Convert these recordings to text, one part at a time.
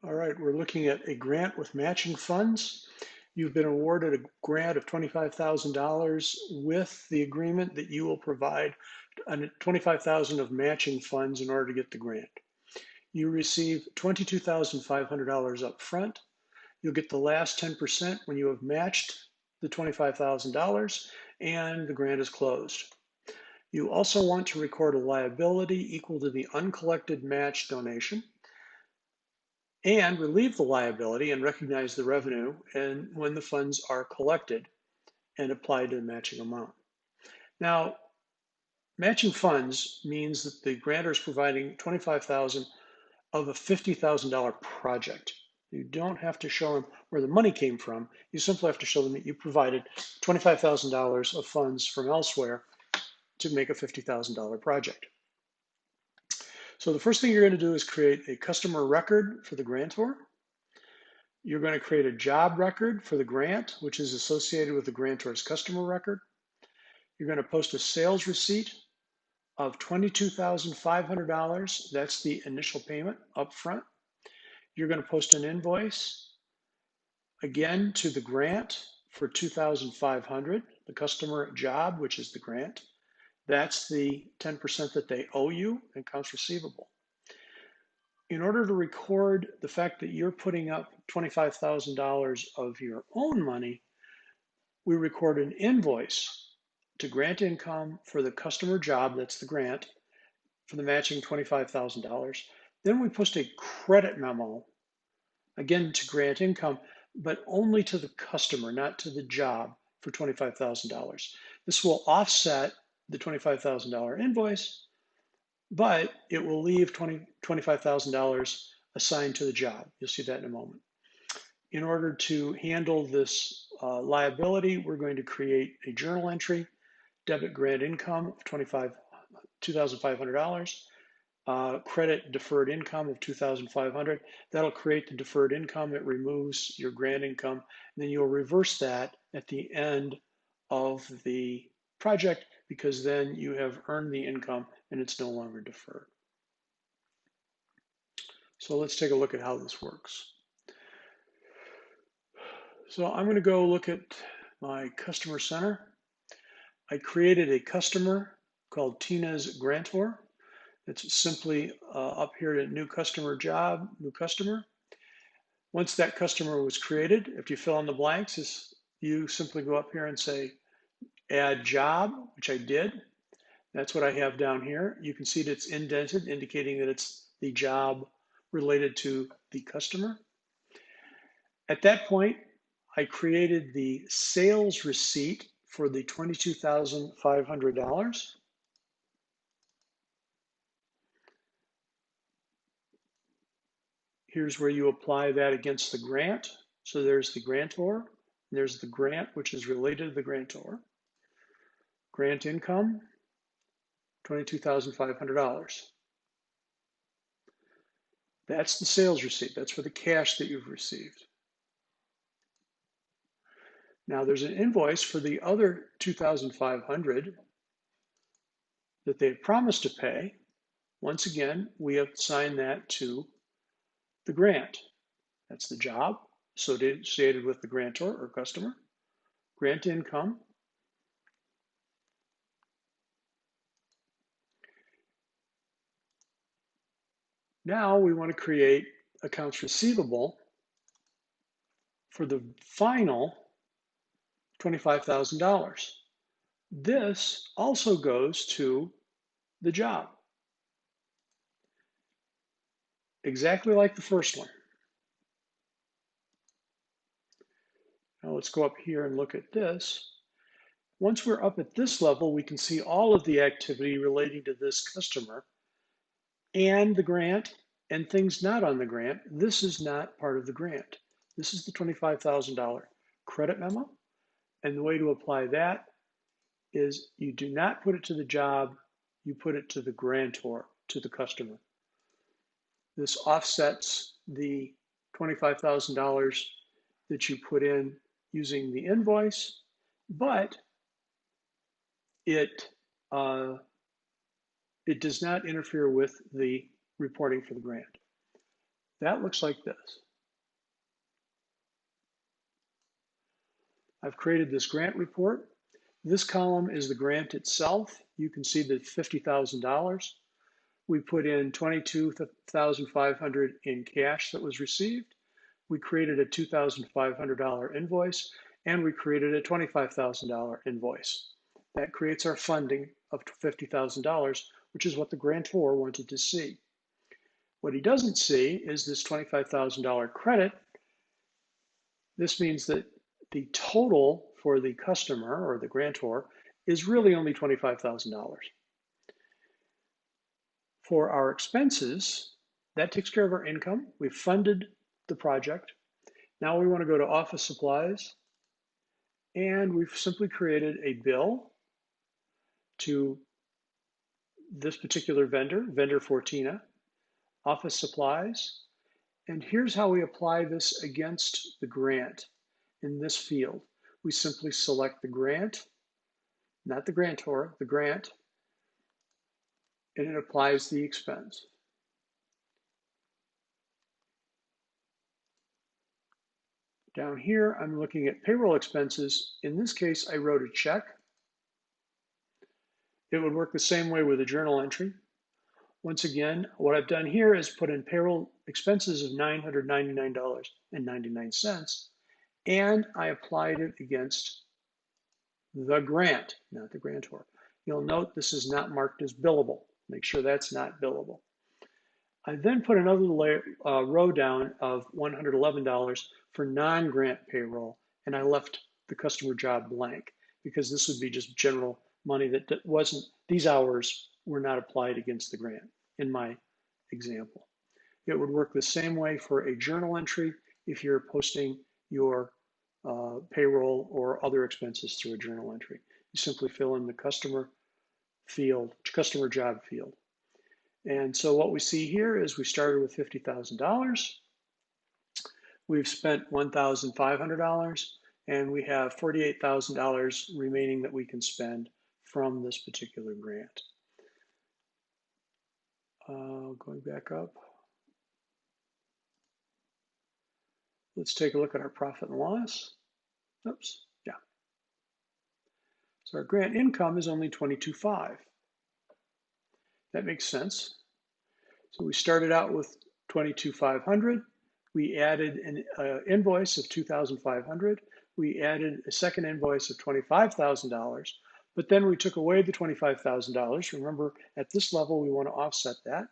All right, we're looking at a grant with matching funds. You've been awarded a grant of $25,000 with the agreement that you will provide $25,000 of matching funds in order to get the grant. You receive $22,500 up front. You'll get the last 10% when you have matched the $25,000 and the grant is closed. You also want to record a liability equal to the uncollected match donation and relieve the liability and recognize the revenue and when the funds are collected and applied to the matching amount. Now, matching funds means that the grantor is providing $25,000 of a $50,000 project. You don't have to show them where the money came from. You simply have to show them that you provided $25,000 of funds from elsewhere to make a $50,000 project. So the first thing you're going to do is create a customer record for the grantor. You're going to create a job record for the grant, which is associated with the grantor's customer record. You're going to post a sales receipt of $22,500. That's the initial payment up front. You're going to post an invoice again to the grant for $2,500, the customer job, which is the grant. That's the 10% that they owe you in accounts receivable. In order to record the fact that you're putting up $25,000 of your own money, we record an invoice to grant income for the customer job, that's the grant, for the matching $25,000. Then we post a credit memo, again to grant income, but only to the customer, not to the job, for $25,000. This will offset the $25,000 invoice, but it will leave $25,000 assigned to the job. You'll see that in a moment. In order to handle this liability, we're going to create a journal entry, debit grant income of $2,500, credit deferred income of $2,500. That'll create the deferred income. It removes your grant income. And then you'll reverse that at the end of the project because then you have earned the income and it's no longer deferred. So let's take a look at how this works. So I'm going to go look at my customer center. I created a customer called Tina's Grantor. It's simply up here at new customer job, new customer. Once that customer was created, if you fill in the blanks, you simply go up here and say add job, which I did. That's what I have down here. You can see that it's indented, indicating that it's the job related to the customer. At that point, I created the sales receipt for the $22,500. Here's where you apply that against the grant. So there's the grantor, there's the grant, which is related to the grantor. Grant income, $22,500. That's the sales receipt. That's for the cash that you've received. Now there's an invoice for the other $2,500 that they've promised to pay. Once again, we assign that to the grant. That's the job associated with the grantor or customer. Grant income. Now we want to create accounts receivable for the final $25,000. This also goes to the job, exactly like the first one. Now let's go up here and look at this. Once we're up at this level, we can see all of the activity relating to this customer and the grant and things not on the grant. This is not part of the grant. This is the $25,000 credit memo. And the way to apply that is you do not put it to the job, you put it to the grantor, to the customer. This offsets the $25,000 that you put in using the invoice, but it does not interfere with the reporting for the grant. That looks like this. I've created this grant report. This column is the grant itself. You can see the $50,000. We put in $22,500 in cash that was received. We created a $2,500 invoice, and we created a $25,000 invoice. That creates our funding of $50,000, which is what the grantor wanted to see. What he doesn't see is this $25,000 credit. This means that the total for the customer or the grantor is really only $25,000. For our expenses, that takes care of our income. We've funded the project. Now we want to go to office supplies, and we've simply created a bill to this particular vendor, vendor Fortina, office supplies. And here's how we apply this against the grant in this field. We simply select the grant, not the grantor, the grant, and it applies the expense. Down here, I'm looking at payroll expenses. In this case, I wrote a check. It would work the same way with a journal entry. Once again, what I've done here is put in payroll expenses of $999.99, and I applied it against the grant, not the grantor. You'll note this is not marked as billable. Make sure that's not billable. I then put another row down of $111 for non-grant payroll, and I left the customer job blank because this would be just general money that wasn't, these hours were not applied against the grant in my example. It would work the same way for a journal entry if you're posting your payroll or other expenses through a journal entry. You simply fill in the customer field, customer job field. And so what we see here is we started with $50,000. We've spent $1,500, and we have $48,000 remaining that we can spend from this particular grant. Going back up. Let's take a look at our profit and loss. Oops, yeah. So our grant income is only $22,500. That makes sense. So we started out with $22,500. We added an invoice of $2,500. We added a second invoice of $25,000, but then we took away the $25,000. Remember, at this level, we want to offset that.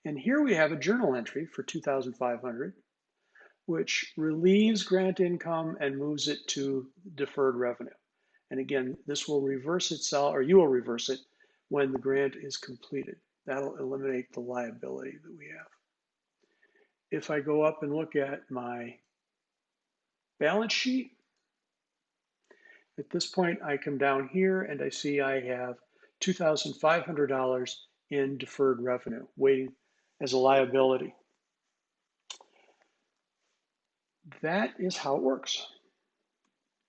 And here we have a journal entry for $2,500, which relieves grant income and moves it to deferred revenue. And again, this will reverse itself, or you will reverse it when the grant is completed. That'll eliminate the liability that we have. If I go up and look at my balance sheet, at this point I come down here and I see I have $2,500 in deferred revenue waiting as a liability. That is how it works.